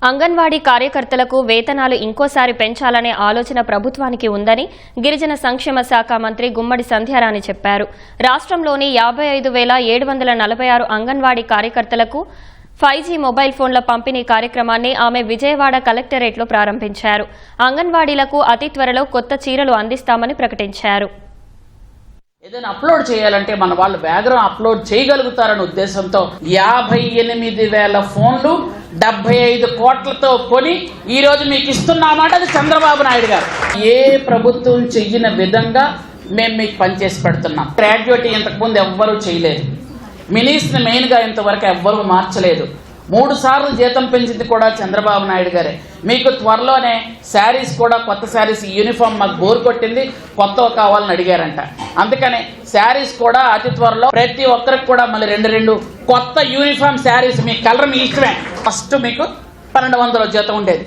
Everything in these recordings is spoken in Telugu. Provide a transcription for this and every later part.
అంగన్వాడీ కార్యకర్తలకు వేతనాలు ఇంకోసారి పెంచాలనే ఆలోచన ప్రభుత్వానికి ఉందని గిరిజన సంక్షేమ శాఖ మంత్రి గుమ్మడి సంధ్యారాణి చెప్పారు. రాష్ట్రంలోని 55,746 అంగన్వాడీ కార్యకర్తలకు 5G మొబైల్ ఫోన్ల పంపిణీ కార్యక్రమాన్ని ఆమె విజయవాడ కలెక్టరేట్లో ప్రారంభించారు. అంగన్వాడీలకు అతి త్వరలో కొత్త చీరలు అందిస్తామని ప్రకటించారు. ఏదైనా అప్లోడ్ చేయాలంటే మన వాళ్ళు బ్యాక్గ్రౌండ్ అప్లోడ్ చేయగలుగుతారనే ఉద్దేశంతో 58,000 ఫోన్లు 75 కోట్లతో కొని ఈ రోజు మీకు ఇస్తున్నామాట. అది చంద్రబాబు నాయుడు గారు ఏ ప్రభుత్వం చెయ్యని విధంగా మేము మీకు పనిచేసి పెడుతున్నాం. గ్రాడ్యుయేట్ ఇంతకుముందు ఎవ్వరూ చేయలేదు. మినిస్ట్రీ మెయిన్గా ఇంతవరకు ఎవ్వరూ మార్చలేదు. 3 సార్లు జీతం పెంచింది కూడా చంద్రబాబు నాయుడు గారే. మీకు త్వరలోనే శారీస్ కూడా కొత్త శారీస్ యూనిఫామ్ మాకు బోర్ కొట్టింది, కొత్తవి కావాలని అడిగారంట. అందుకని శారీస్ కూడా అతి త్వరలో ప్రతి ఒక్కరికి కూడా మళ్ళీ 2 కొత్త యూనిఫామ్ శారీస్. మీ కలర్ మీ ఇష్టమే. ఫస్ట్ మీకు 1200 జీతం ఉండేది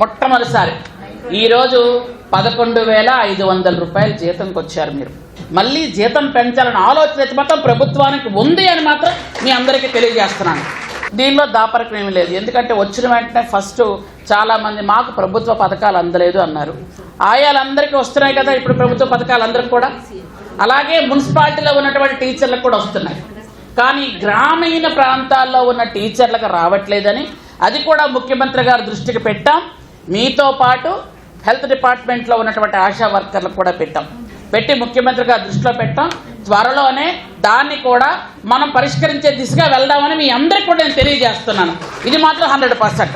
మొట్టమొదటిసారి. ఈరోజు 11,500 రూపాయలు జీతంకి వచ్చారు. మీరు మళ్ళీ జీతం పెంచాలని ఆలోచన మొత్తం ప్రభుత్వానికి ఉంది అని మాత్రం మీ అందరికీ తెలియజేస్తున్నాను. దీనిలో దాపరికం ఏమీ లేదు. ఎందుకంటే వచ్చిన వెంటనే ఫస్ట్ చాలామంది మాకు ప్రభుత్వ పథకాలు అందలేదు అన్నారు. ఆయాలందరికీ వస్తున్నాయి కదా ఇప్పుడు ప్రభుత్వ పథకాలు అందరికి కూడా. అలాగే మున్సిపాలిటీలో ఉన్నటువంటి టీచర్లకు కూడా వస్తున్నాయి. కానీ గ్రామీణ ప్రాంతాల్లో ఉన్న టీచర్లకు రావట్లేదని అది కూడా ముఖ్యమంత్రి గారి దృష్టికి పెట్టాం. మీతో పాటు హెల్త్ డిపార్ట్మెంట్లో ఉన్నటువంటి ఆశా వర్కర్లకు కూడా పెట్టి ముఖ్యమంత్రి గారి దృష్టిలో పెట్టాం. త్వరలోనే దాన్ని కూడా మనం పరిష్కరించే దిశగా వెళ్దామని మీ అందరికీ కూడా నేను తెలియజేస్తున్నాను. ఇది మాత్రం 100%.